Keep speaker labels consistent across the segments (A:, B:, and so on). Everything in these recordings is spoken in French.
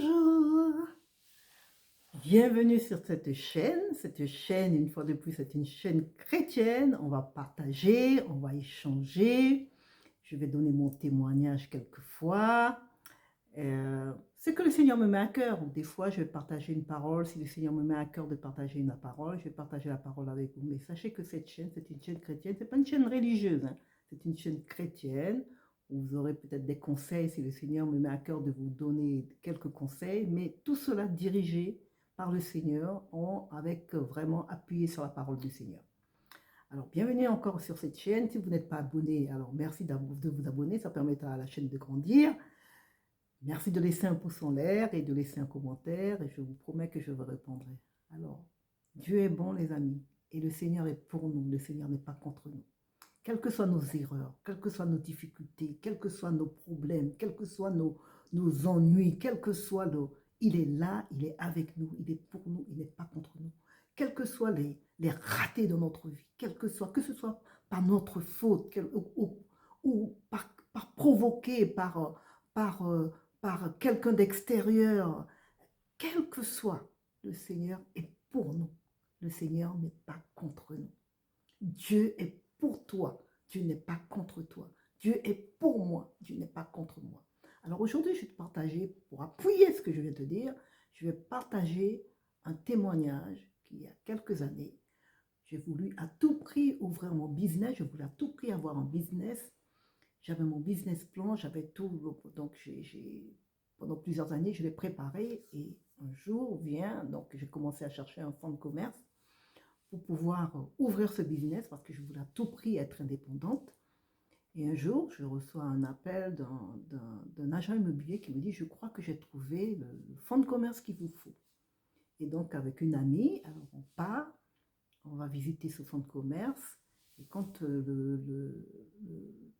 A: Bonjour, bienvenue sur cette chaîne. Cette chaîne, une fois de plus, c'est une chaîne chrétienne. On va partager, on va échanger. Je vais donner mon témoignage quelquefois. Ce que le Seigneur me met à cœur. Des fois, je vais partager une parole. Si le Seigneur me met à cœur de partager une parole, je vais partager la parole avec vous. Mais sachez que cette chaîne, c'est une chaîne chrétienne. Ce n'est pas une chaîne religieuse, hein. C'est une chaîne chrétienne. Vous aurez peut-être des conseils si le Seigneur me met à cœur de vous donner quelques conseils. Mais tout cela dirigé par le Seigneur, avec vraiment appuyé sur la parole du Seigneur. Alors, bienvenue encore sur cette chaîne. Si vous n'êtes pas abonné, alors merci de vous abonner. Ça permettra à la chaîne de grandir. Merci de laisser un pouce en l'air et de laisser un commentaire et je vous promets que je vous répondrai. Alors, Dieu est bon les amis et le Seigneur est pour nous, le Seigneur n'est pas contre nous. Quelles que soient nos erreurs, quelles que soient nos difficultés, quels que soient nos problèmes, quels que soient nos ennuis, quels que soient nos... Il est là, il est avec nous, il est pour nous, il n'est pas contre nous. Quels que soient les ratés de notre vie, que ce soit par notre faute ou par provoqué, par, par quelqu'un d'extérieur, quel que soit, le Seigneur est pour nous. Le Seigneur n'est pas contre nous. Dieu est pour toi, Dieu n'est pas contre toi. Dieu est pour moi, Dieu n'est pas contre moi. Alors aujourd'hui, je vais te partager, pour appuyer ce que je viens de te dire, je vais partager un témoignage qu'il y a quelques années. J'ai voulu à tout prix ouvrir mon business, je voulais à tout prix avoir un business. J'avais mon business plan, j'avais tout, donc pendant plusieurs années, je l'ai préparé et un jour vient, donc j'ai commencé à chercher un fonds de commerce pour pouvoir ouvrir ce business parce que je voulais à tout prix être indépendante. Et un jour, je reçois un appel d'un agent immobilier qui me dit « Je crois que j'ai trouvé le fonds de commerce qu'il vous faut. » Et donc, avec une amie, alors on part, on va visiter ce fonds de commerce. Et quand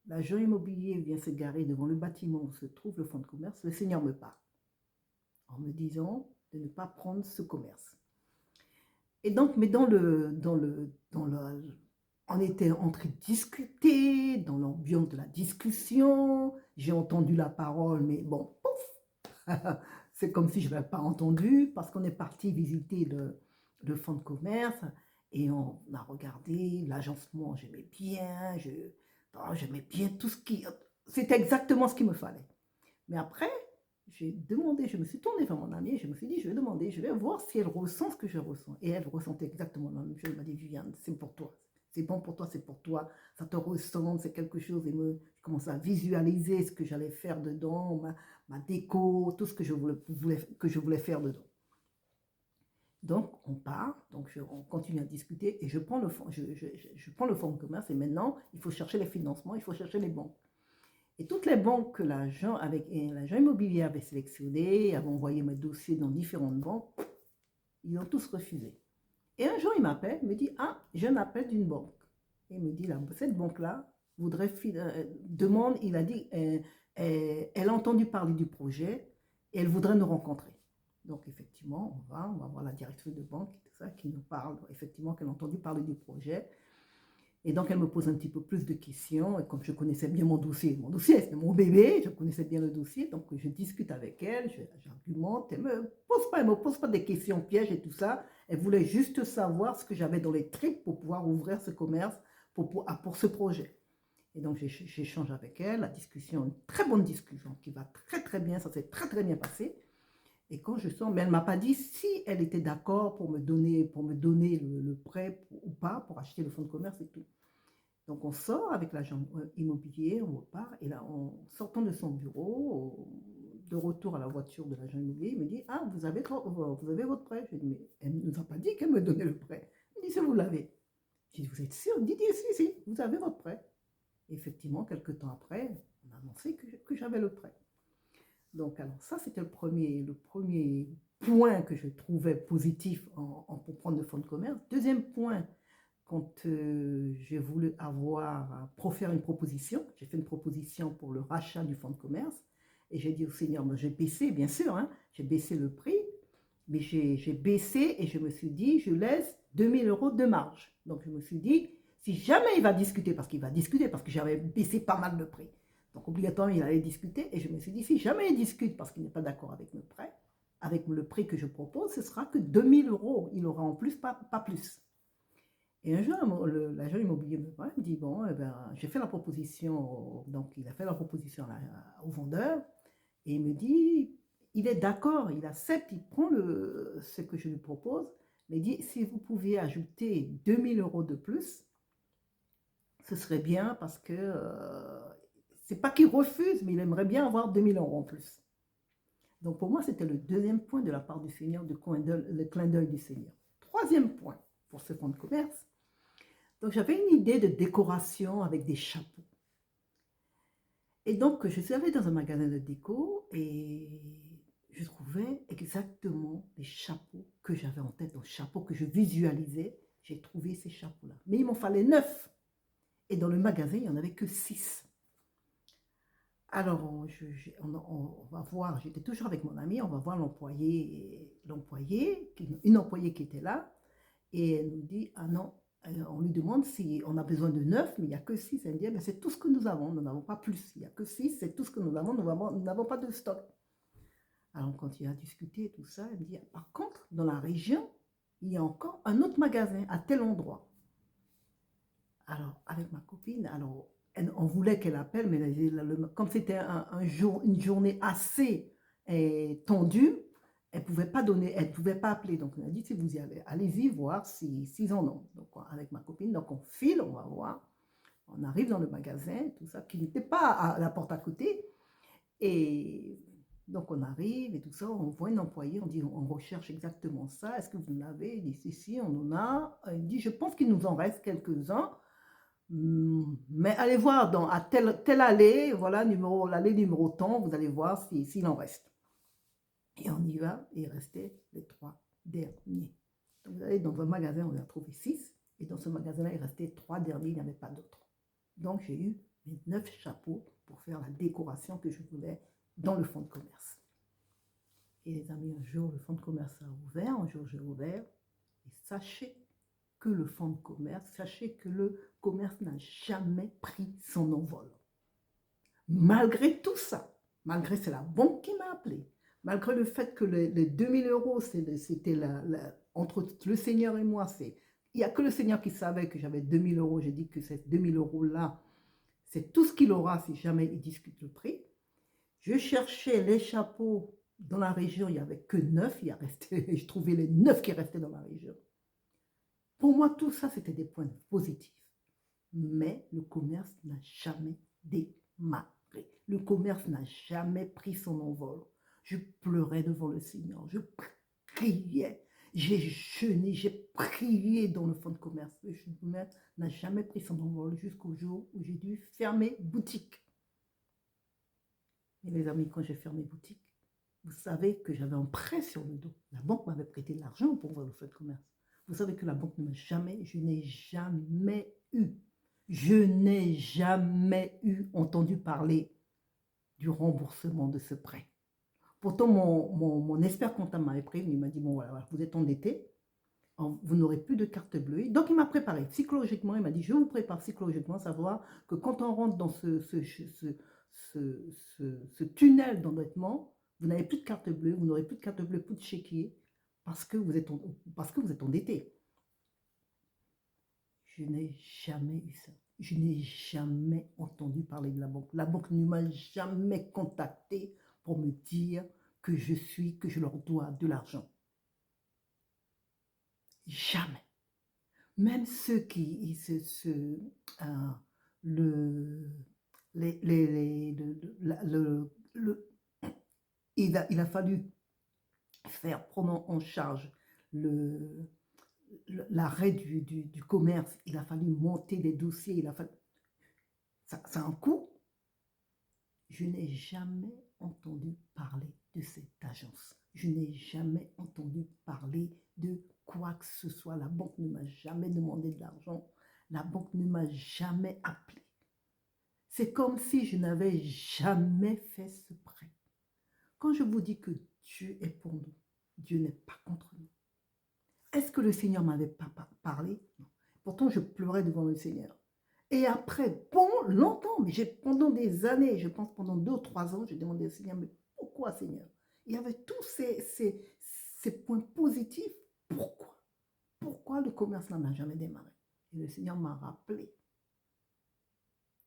A: l'agent immobilier vient se garer devant le bâtiment où se trouve le fonds de commerce, le Seigneur me parle en me disant de ne pas prendre ce commerce. Et donc, mais on était en train de discuter, dans l'ambiance de la discussion, j'ai entendu la parole, mais bon, pouf, c'est comme si je n'avais pas entendu, parce qu'on est parti visiter le fonds de commerce, et on a regardé l'agencement, j'aimais bien tout ce qui... C'était exactement ce qu'il me fallait. Mais après, j'ai demandé, je me suis tournée vers mon amie et je me suis dit, je vais demander, je vais voir si elle ressent ce que je ressens. Et elle ressentait exactement la même chose. Elle m'a dit, Viviane, c'est pour toi. C'est bon pour toi, c'est pour toi. Ça te ressemble, c'est quelque chose. Et je commençais à visualiser ce que j'allais faire dedans, ma déco, tout ce que je voulais faire dedans. Donc, on part, donc on continue à discuter et je prends le fonds de commerce et maintenant, il faut chercher les financements, il faut chercher les banques. Et toutes les banques que l'agent immobilier avait sélectionnées, avaient envoyé mes dossiers dans différentes banques, ils ont tous refusé. Et un jour, il m'appelle, il me dit, ah, j'ai un appel d'une banque. Et il me dit, cette banque-là voudrait, demande, il a dit, elle a entendu parler du projet et elle voudrait nous rencontrer. Donc, effectivement, on va voir la directrice de banque tout ça, qui nous parle, effectivement, qu'elle a entendu parler du projet. Et donc, elle me pose un petit peu plus de questions. Et comme je connaissais bien mon dossier, c'est mon bébé, je connaissais bien le dossier. Donc, je discute avec elle, j'argumente. Elle ne me pose pas des questions pièges et tout ça. Elle voulait juste savoir ce que j'avais dans les tripes pour pouvoir ouvrir ce commerce pour ce projet. Et donc, j'échange avec elle, la discussion, une très bonne discussion qui va très, très bien. Ça s'est très, très bien passé. Et quand je sors, mais elle ne m'a pas dit si elle était d'accord pour me donner le prêt ou pas, pour acheter le fonds de commerce et tout. Donc on sort avec l'agent immobilier, on repart, et là, en sortant de son bureau, de retour à la voiture de l'agent immobilier, il me dit « Ah, vous avez votre prêt ?» Je dis « Mais elle ne nous a pas dit qu'elle me donnait le prêt. » Il me dit « Si vous l'avez. » Je dis « Vous êtes sûr ?» Il dit « Si, vous avez votre prêt. » Effectivement, quelques temps après, on a annoncé que j'avais le prêt. Donc, alors ça, c'était le premier point que je trouvais positif pour prendre le fonds de commerce. Deuxième point, quand j'ai voulu pour faire une proposition, j'ai fait une proposition pour le rachat du fonds de commerce, et j'ai dit au Seigneur, moi j'ai baissé, bien sûr, hein, j'ai baissé le prix, mais j'ai baissé et je me suis dit, je laisse 2000 € de marge. Donc, je me suis dit, si jamais il va discuter, parce que j'avais baissé pas mal le prix, donc obligatoirement il allait discuter, et je me suis dit, si jamais il discute parce qu'il n'est pas d'accord avec le prêt, avec le prix que je propose, ce sera que 2000 euros. Il aura en plus, pas plus. Et un jour, l'agent immobilier me voit, il me dit, bon, eh ben, j'ai fait la proposition, donc il a fait la proposition au vendeur, et il me dit, il est d'accord, il accepte, il prend ce que je lui propose, mais il dit, si vous pouviez ajouter 2000 euros de plus, ce serait bien parce que, c'est pas qu'il refuse, mais il aimerait bien avoir 2000 euros en plus. Donc pour moi, c'était le deuxième point de la part du Seigneur, le clin d'œil du Seigneur. Troisième point pour ce fonds de commerce. Donc j'avais une idée de décoration avec des chapeaux. Et donc je suis allée dans un magasin de déco et je trouvais exactement les chapeaux que j'avais en tête, les chapeaux que je visualisais. J'ai trouvé ces chapeaux-là. Mais il m'en fallait 9. Et dans le magasin, il n'y en avait que 6. Alors, on va voir, j'étais toujours avec mon amie, on va voir une employée qui était là, et elle nous dit, ah non, on lui demande si on a besoin de 9, mais il n'y a que 6. Elle dit, eh bien, c'est tout ce que nous avons, nous n'avons pas plus, il n'y a que 6, c'est tout ce que nous avons, nous n'avons pas de stock. Alors, on continue à discuter, tout ça, elle me dit, par contre, dans la région, il y a encore un autre magasin à tel endroit. Alors, avec ma copine, alors, on voulait qu'elle appelle, mais comme c'était une journée assez tendue, elle ne pouvait pas appeler. Donc, on a dit, si vous y allez, allez-y voir s'ils en ont. Donc, avec ma copine, donc on file, on va voir. On arrive dans le magasin, tout ça, qui n'était pas à la porte à côté. Et donc, on arrive et tout ça, on voit une employée, on dit, on recherche exactement ça. Est-ce que vous en avez? Il dit, si, on en a. Il dit, je pense qu'il nous en reste quelques-uns. Mais allez voir à telle allée, voilà, l'allée numéro tant, vous allez voir s'il en reste. Et on y va, et il restait les 3 derniers. Donc vous allez dans un magasin, on a trouvé 6, et dans ce magasin-là, il restait 3 derniers, il n'y avait pas d'autres. Donc j'ai eu mes 9 chapeaux pour faire la décoration que je voulais dans le fonds de commerce. Et les amis, un jour, le fonds de commerce a ouvert, un jour j'ai ouvert, et sachez que le fonds de commerce, sachez que le commerce n'a jamais pris son envol. Malgré tout ça, malgré c'est la banque qui m'a appelé, malgré le fait que les 2000 euros, c'était entre le Seigneur et moi, il n'y a que le Seigneur qui savait que j'avais 2000 euros. J'ai dit que ces 2000 euros-là, c'est tout ce qu'il aura si jamais il discute le prix. Je cherchais les chapeaux dans la région, il n'y avait que 9, je trouvais les 9 qui restaient dans la région. Pour moi, tout ça, c'était des points positifs. Mais le commerce n'a jamais démarré. Le commerce n'a jamais pris son envol. Je pleurais devant le Seigneur. Je priais. J'ai jeûné, j'ai prié dans le fonds de commerce. Le commerce n'a jamais pris son envol jusqu'au jour où j'ai dû fermer boutique. Et les amis, quand j'ai fermé boutique, vous savez que j'avais un prêt sur le dos. La banque m'avait prêté de l'argent pour ouvrir le fonds de commerce. Vous savez que la banque ne m'a jamais, je n'ai jamais entendu parler du remboursement de ce prêt. Pourtant, mon expert comptable m'avait prévenu, il m'a dit, bon voilà, vous êtes endetté, vous n'aurez plus de carte bleue. Donc, il m'a préparé psychologiquement, il m'a dit, je vous prépare psychologiquement, à savoir que quand on rentre dans ce tunnel d'endettement, vous n'avez plus de carte bleue, vous n'aurez plus de carte bleue, plus de chéquier, parce que vous êtes endetté. Je n'ai jamais eu ça. Je n'ai jamais entendu parler de la banque. La banque ne m'a jamais contacté pour me dire que je leur dois de l'argent. Jamais. Même ceux qui il a fallu prendre en charge l'arrêt du commerce, il a fallu monter des dossiers, ça a un coût. Je n'ai jamais entendu parler de cette agence. Je n'ai jamais entendu parler de quoi que ce soit. La banque ne m'a jamais demandé de l'argent. La banque ne m'a jamais appelé. C'est comme si je n'avais jamais fait ce prêt. Quand je vous dis que Dieu est pour nous, Dieu n'est pas contre nous. Est-ce que le Seigneur m'avait pas parlé? Non. Pourtant, je pleurais devant le Seigneur. Et après, longtemps, mais pendant des années, je pense pendant 2 ou 3 ans, j'ai demandé au Seigneur, mais pourquoi Seigneur? Il y avait tous ces points positifs. Pourquoi? Pourquoi le commerce là n'a jamais démarré? Et le Seigneur m'a rappelé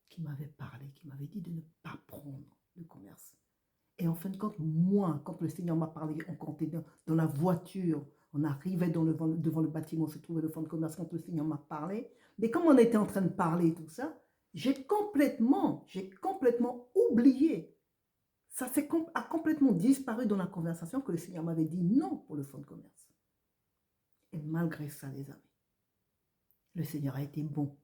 A: qu'il m'avait parlé, qu'il m'avait dit de ne pas prendre le commerce. Et en fin de compte, moi, quand le Seigneur m'a parlé, on comptait dans la voiture, on arrivait devant le bâtiment, on se trouvait le fonds de commerce, quand le Seigneur m'a parlé. Mais comme on était en train de parler tout ça, j'ai complètement oublié. Ça a complètement disparu dans la conversation que le Seigneur m'avait dit non pour le fonds de commerce. Et malgré ça, les amis, le Seigneur a été bon.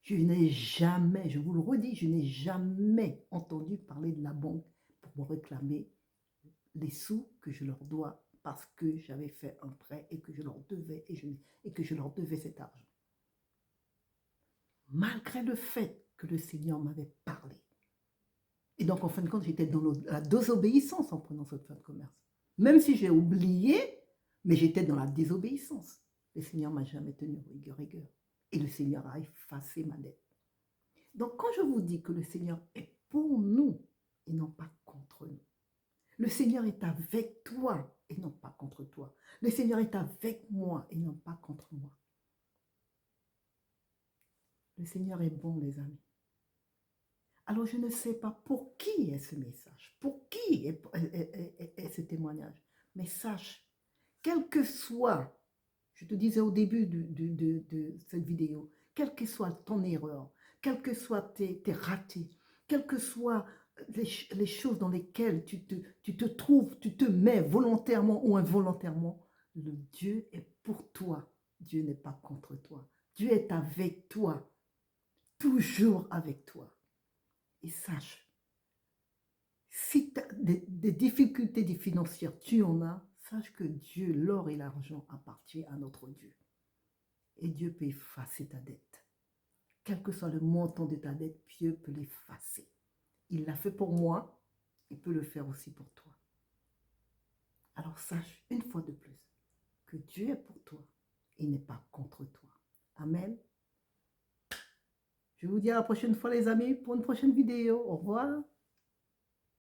A: Je n'ai jamais, je vous le redis, je n'ai jamais entendu parler de la banque pour me réclamer les sous que je leur dois parce que j'avais fait un prêt et que je leur devais cet argent. Malgré le fait que le Seigneur m'avait parlé. Et donc, en fin de compte, j'étais dans la désobéissance en prenant ce fonds de commerce. Même si j'ai oublié, mais j'étais dans la désobéissance. Le Seigneur ne m'a jamais tenu rigueur. Et le Seigneur a effacé ma dette. Donc, quand je vous dis que le Seigneur est pour nous et non pas contre nous, le Seigneur est avec toi et non pas contre toi. Le Seigneur est avec moi et non pas contre moi. Le Seigneur est bon, les amis. Alors, je ne sais pas pour qui est ce message, pour qui est ce témoignage. Mais sache, quel que soit, je te disais au début de cette vidéo, quelle que soit ton erreur, quels que soient tes ratés, quelles que soient les choses dans lesquelles tu te trouves, tu te mets volontairement ou involontairement, le Dieu est pour toi. Dieu n'est pas contre toi. Dieu est avec toi, toujours avec toi. Et sache, si tu as des difficultés financières, tu en as, sache que Dieu, l'or et l'argent appartiennent à notre Dieu. Et Dieu peut effacer ta dette. Quel que soit le montant de ta dette, Dieu peut l'effacer. Il l'a fait pour moi, il peut le faire aussi pour toi. Alors sache une fois de plus que Dieu est pour toi, il n'est pas contre toi. Amen. Je vous dis à la prochaine fois les amis pour une prochaine vidéo. Au revoir.